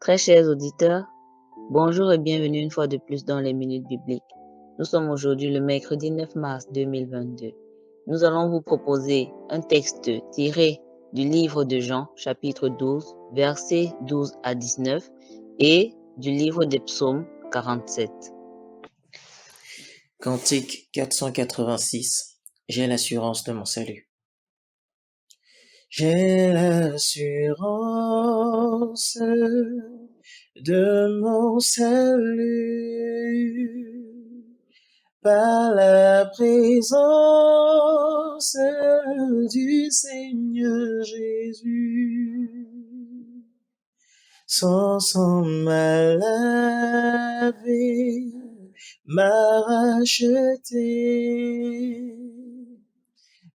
Très chers auditeurs, bonjour et bienvenue une fois de plus dans les Minutes Bibliques. Nous sommes aujourd'hui le mercredi 9 mars 2022. Nous allons vous proposer un texte tiré du livre de Jean, chapitre 12, versets 12 à 19 et du livre des psaumes 47. Cantique 486. J'ai l'assurance de mon salut. J'ai l'assurance de mon salut par la présence du Seigneur Jésus. Son sang m'a lavé, m'a racheté,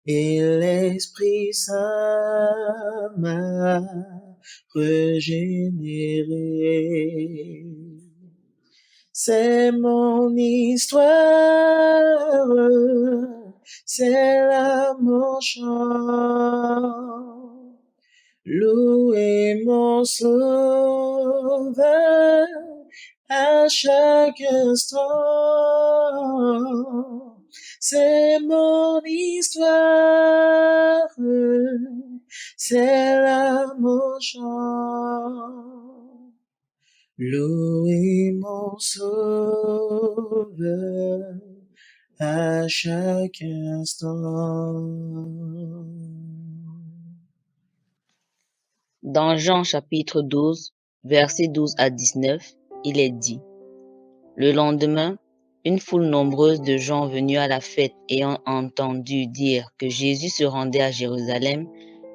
et l'Esprit Saint m'a régénéré. C'est mon histoire, c'est là mon chant. Louez mon Sauveur à chaque instant. C'est mon histoire, c'est là mon chant. Louez mon Sauveur à chaque instant. Dans Jean chapitre 12, versets 12 à 19, il est dit: Le lendemain, une foule nombreuse de gens venus à la fête ayant entendu dire que Jésus se rendait à Jérusalem,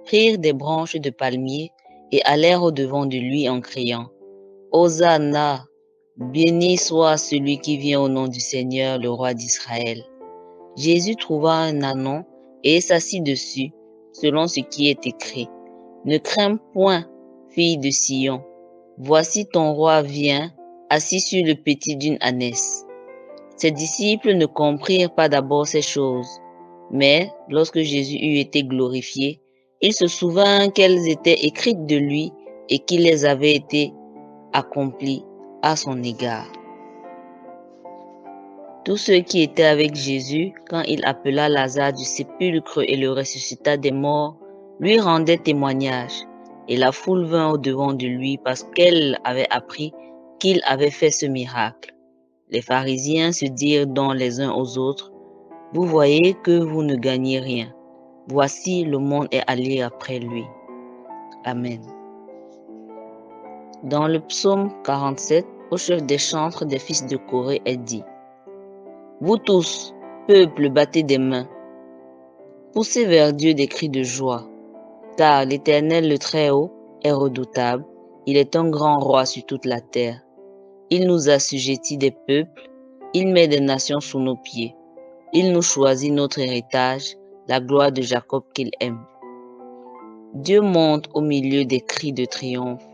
prirent des branches de palmier et allèrent au-devant de lui en criant: Hosanna! Béni soit celui qui vient au nom du Seigneur, le roi d'Israël. Jésus trouva un ânon et s'assit dessus, selon ce qui est écrit: Ne crains point, fille de Sion, voici ton roi vient, assis sur le petit d'une ânesse. Ses disciples ne comprirent pas d'abord ces choses, mais lorsque Jésus eut été glorifié, il se souvint qu'elles étaient écrites de lui et qu'il les avait été accomplies à son égard. Tous ceux qui étaient avec Jésus, quand il appela Lazare du sépulcre et le ressuscita des morts, lui rendaient témoignage, et la foule vint au-devant de lui parce qu'elle avait appris qu'il avait fait ce miracle. Les pharisiens se dirent donc les uns aux autres: Vous voyez que vous ne gagnez rien. Voici, le monde est allé après lui. Amen. Dans le psaume 47, au chef des chantres des fils de Corée est dit: Vous tous, peuple, battez des mains. Poussez vers Dieu des cris de joie, car l'Éternel le Très-Haut est redoutable, il est un grand roi sur toute la terre. Il nous assujettit des peuples, il met des nations sous nos pieds. Il nous choisit notre héritage, la gloire de Jacob qu'il aime. Dieu monte au milieu des cris de triomphe,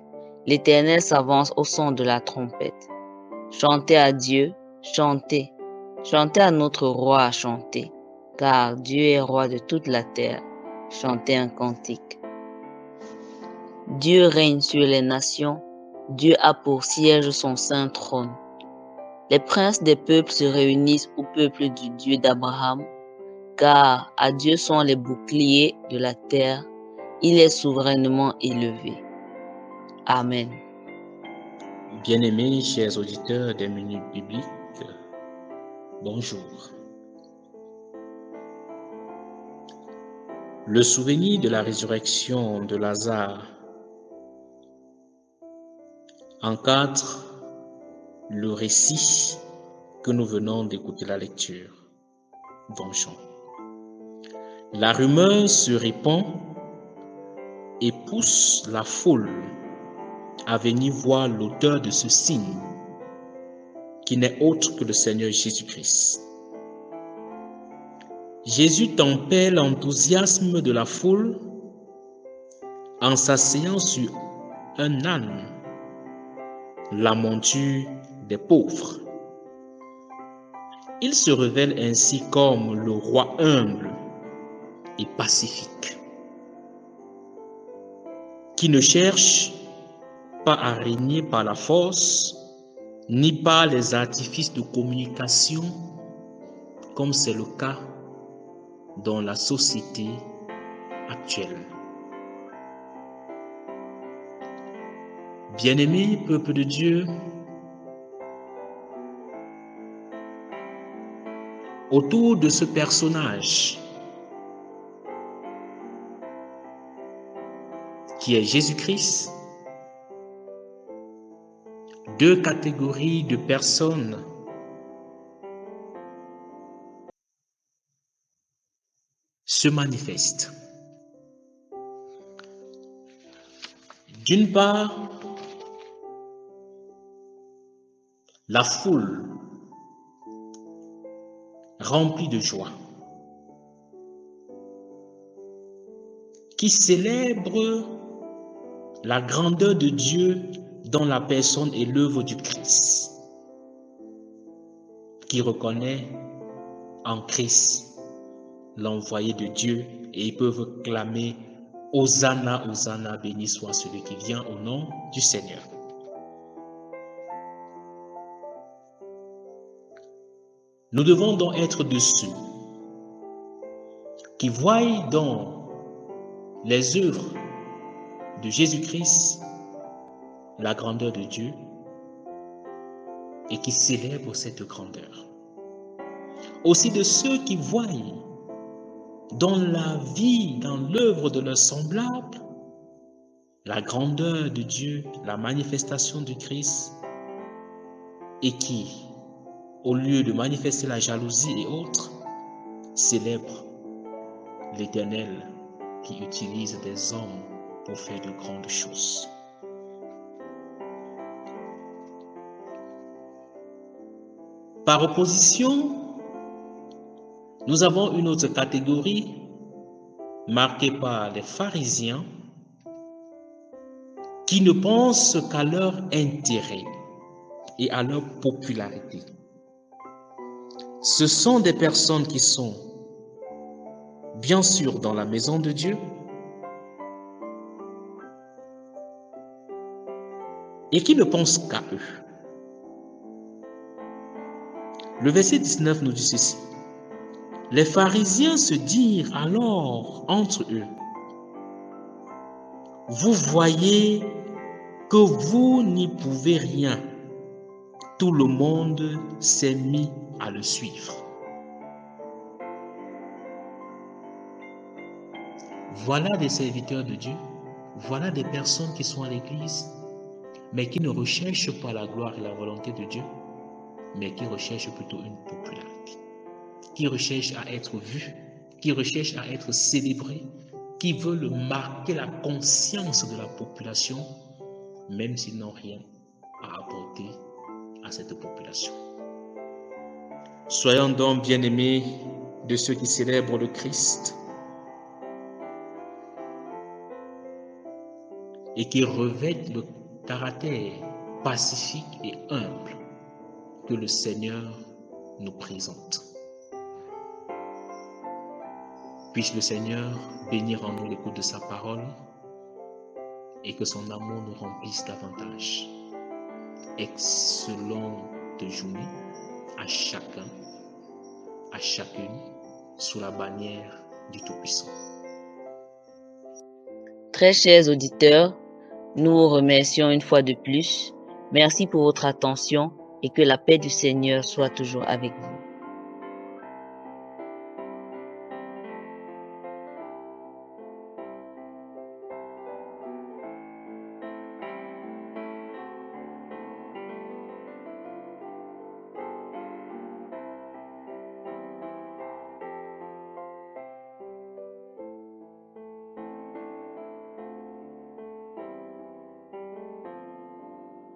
l'Éternel s'avance au son de la trompette. Chantez à Dieu, chantez, chantez à notre roi à chanter, car Dieu est roi de toute la terre. Chantez un cantique. Dieu règne sur les nations, Dieu a pour siège son saint trône. Les princes des peuples se réunissent au peuple du Dieu d'Abraham, car à Dieu sont les boucliers de la terre, il est souverainement élevé. Amen. Bien-aimés, chers auditeurs des Minutes Bibliques, bonjour. Le souvenir de la résurrection de Lazare encadre le récit que nous venons d'écouter la lecture. Bonjour. La rumeur se répand et pousse la foule à venir voir l'auteur de ce signe, qui n'est autre que le Seigneur Jésus-Christ. Jésus tempère l'enthousiasme de la foule en s'asseyant sur un âne, la monture des pauvres. Il se révèle ainsi comme le roi humble et pacifique, qui ne cherche pas à régner par la force, ni par les artifices de communication, comme c'est le cas dans la société actuelle. Bien-aimé peuple de Dieu, autour de ce personnage qui est Jésus-Christ, deux catégories de personnes se manifestent. D'une part, la foule remplie de joie qui célèbre la grandeur de Dieu dans la personne et l'œuvre du Christ, qui reconnaît en Christ l'envoyé de Dieu, et ils peuvent clamer Hosanna, Hosanna, béni soit celui qui vient au nom du Seigneur. Nous devons donc être de ceux qui voient dans les œuvres de Jésus-Christ la grandeur de Dieu et qui célèbrent cette grandeur. Aussi de ceux qui voient dans la vie, dans l'œuvre de leurs semblables, la grandeur de Dieu, la manifestation du Christ, et qui, au lieu de manifester la jalousie et autres, célèbrent l'Éternel qui utilise des hommes pour faire de grandes choses. Par opposition, nous avons une autre catégorie marquée par les pharisiens qui ne pensent qu'à leur intérêt et à leur popularité. Ce sont des personnes qui sont bien sûr dans la maison de Dieu et qui ne pensent qu'à eux. Le verset 19 nous dit ceci. Les pharisiens se dirent alors entre eux, « Vous voyez que vous n'y pouvez rien. Tout le monde s'est mis à le suivre. » Voilà des serviteurs de Dieu, voilà des personnes qui sont à l'église, mais qui ne recherchent pas la gloire et la volonté de Dieu, mais qui recherchent plutôt une popularité, qui recherchent à être vus, qui recherchent à être célébrés, qui veulent marquer la conscience de la population, même s'ils n'ont rien à apporter à cette population. Soyons donc bien-aimés de ceux qui célèbrent le Christ et qui revêtent le caractère pacifique et humble que le Seigneur nous présente. Puisse le Seigneur bénir en nous l'écoute de sa parole et que son amour nous remplisse davantage. Excellente journée à chacun, à chacune, sous la bannière du Tout-Puissant. Très chers auditeurs, nous vous remercions une fois de plus. Merci pour votre attention et que la paix du Seigneur soit toujours avec vous.